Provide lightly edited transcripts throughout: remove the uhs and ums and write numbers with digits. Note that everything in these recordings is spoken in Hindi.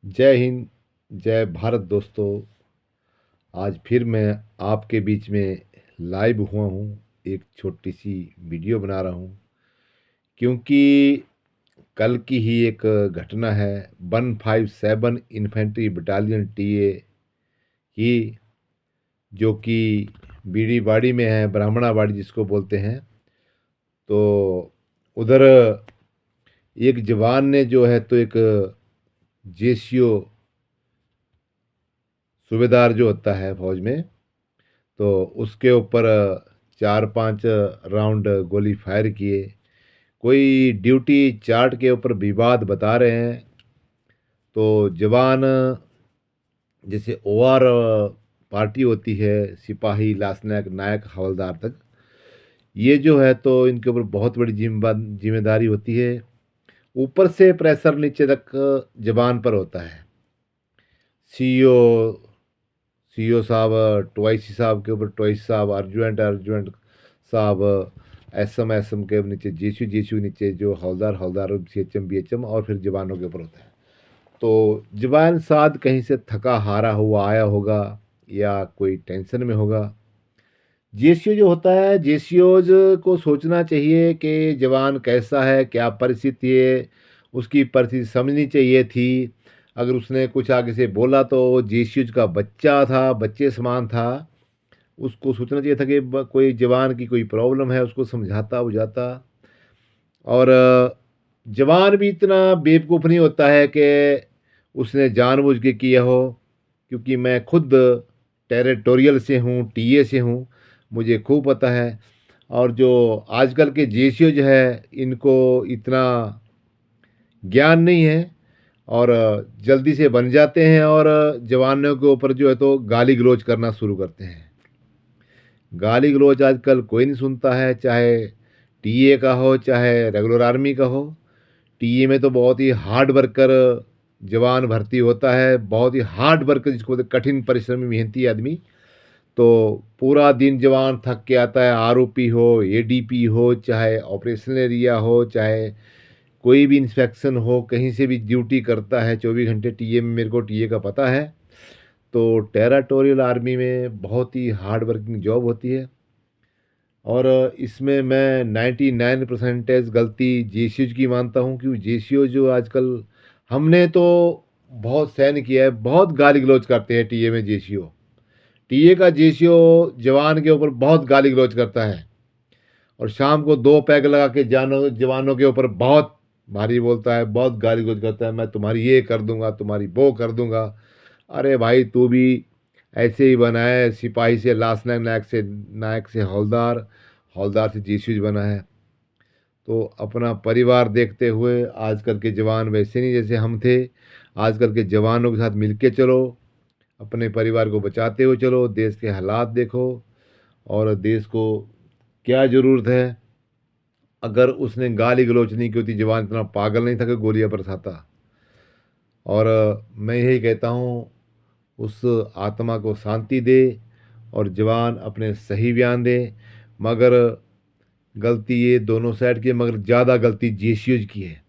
जय हिंद, जय भारत दोस्तों। आज फिर मैं आपके बीच में लाइव हुआ हूँ। एक छोटी सी वीडियो बना रहा हूँ क्योंकि कल की ही एक घटना है। 157 इन्फेंट्री बटालियन टीए की, जो कि बीड़ीबाड़ी में है, ब्राह्मणाबाड़ी जिसको बोलते हैं। तो उधर एक जवान ने जो है तो एक जेसीओ सूबेदार जो होता है फौज में, तो उसके ऊपर 4-5 राउंड गोली फायर किए। कोई ड्यूटी चार्ट के ऊपर विवाद बता रहे हैं। तो जवान, जैसे ओआर पार्टी होती है, सिपाही, लांसनायक, नायक, हवलदार तक, ये जो है तो इनके ऊपर बहुत बड़ी जिम्मेदारी होती है। ऊपर से प्रेशर नीचे तक जवान पर होता है। सीईओ सीईओ साहब, टवाइसी साहब के ऊपर टवाइसी साहब, अर्जुएंट साहब, एसएम के नीचे जीसयू के नीचे जो हवलदार सीएचएम बीएचएम, और फिर जवानों के ऊपर होता है। तो जवान साथ कहीं से थका हारा हुआ आया होगा या कोई टेंशन में होगा। जेसीओ जो होता है, जेसीओज को सोचना चाहिए कि जवान कैसा है, क्या परिस्थिति है, उसकी परिस्थिति समझनी चाहिए थी। अगर उसने कुछ आगे से बोला तो वो जेसीओज का बच्चा था, बच्चे समान था। उसको सोचना चाहिए था कि कोई जवान की कोई प्रॉब्लम है, उसको समझाता बुझाता। और जवान भी इतना बेवकूफ़ नहीं होता है कि उसने जानबूझ के किया हो, क्योंकि मैं खुद टेरिटोरियल से हूँ, टीए से हूँ, मुझे खूब पता है। और जो आजकल के जेसीओ जो है, इनको इतना ज्ञान नहीं है और जल्दी से बन जाते हैं और जवानों के ऊपर जो है तो गाली गलौज करना शुरू करते हैं। गाली गलौज आजकल कोई नहीं सुनता है, चाहे टीए का हो चाहे रेगुलर आर्मी का हो। टीए में तो बहुत ही हार्ड वर्कर जवान भर्ती होता है, बहुत ही हार्ड वर्कर जिसको बोलते हैं, कठिन परिश्रमी मेहनती आदमी। तो पूरा दिन जवान थक के आता है, आरओपी हो, एडीपी हो, चाहे ऑपरेशनल एरिया हो, चाहे कोई भी इंस्पेक्शन हो, कहीं से भी ड्यूटी करता है 24 घंटे टीए में। मेरे को टीए का पता है। तो टेरिटोरियल आर्मी में बहुत ही हार्ड वर्किंग जॉब होती है। और इसमें मैं 99% गलती जेसीओज की मानता हूँ, क्योंकि जेसीओ जो आजकल, हमने तो बहुत सहन किया है, बहुत गाली गलौज करते हैं टीए में जेसीओ। टीए का जेसीओ जवान के ऊपर बहुत गाली गलौज करता है और शाम को 2 पैग लगा के जवानों के ऊपर बहुत भारी बोलता है, बहुत गाली गलौज करता है। मैं तुम्हारी ये कर दूंगा, तुम्हारी वो कर दूंगा। अरे भाई, तू भी ऐसे ही बना है, सिपाही से लांसनायक, नायक से हवलदार, हवलदार से जीसूज बना है। तो अपना परिवार देखते हुए, आजकल के जवान वैसे नहीं जैसे हम थे। आजकल के जवानों के साथ मिलके चलो, अपने परिवार को बचाते हुए चलो, देश के हालात देखो और देश को क्या ज़रूरत है। अगर उसने गाली गलौच नहीं की होती, जवान इतना पागल नहीं था कि गोलियां बरसाता। और मैं यही कहता हूँ, उस आत्मा को शांति दे और जवान अपने सही बयान दे। मगर गलती ये दोनों साइड की है, मगर ज़्यादा गलती जेसीओज की है।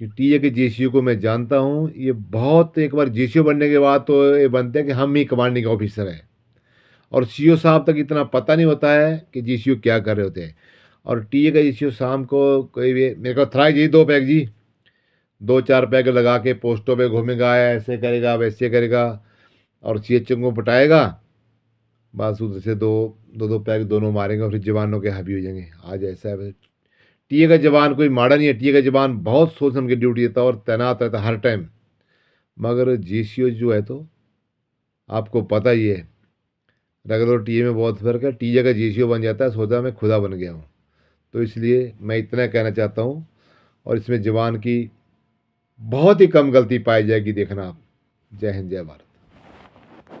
कि टीए के जेसीओ को मैं जानता हूँ, ये बहुत, एक बार जेसीओ बनने के बाद तो ये बनते हैं कि हम ही कमांडिंग ऑफिसर हैं, और सीओ साहब तक इतना पता नहीं होता है कि जेसीओ क्या कर रहे होते हैं। और टीए का जेसीओ शाम को कोई भी, मेरे को थ्राई जी 2 पैग जी, 2-4 पैग लगा के पोस्टों पे घूमेगा, ऐसे करेगा वैसे करेगा और सीएचएम को पटाएगा। बस उधर से दो दो दो पैग दोनों मारेंगे और फिर जवानों के हावी हो जाएंगे। आज ऐसा है। टीए का जवान कोई माड़ा नहीं है, टीए का जवान बहुत सोच समझ के ड्यूटी देता है और तैनात रहता है हर टाइम। मगर जीसीओ जो है तो आपको पता ही है, रेगुलर टीए में बहुत फर्क है। टीए का जीसीओ बन जाता है, सोचा मैं खुदा बन गया हूँ। तो इसलिए मैं इतना कहना चाहता हूँ, और इसमें जवान की बहुत ही कम गलती पाई जाएगी, देखना आप। जय हिंद, जय भारत।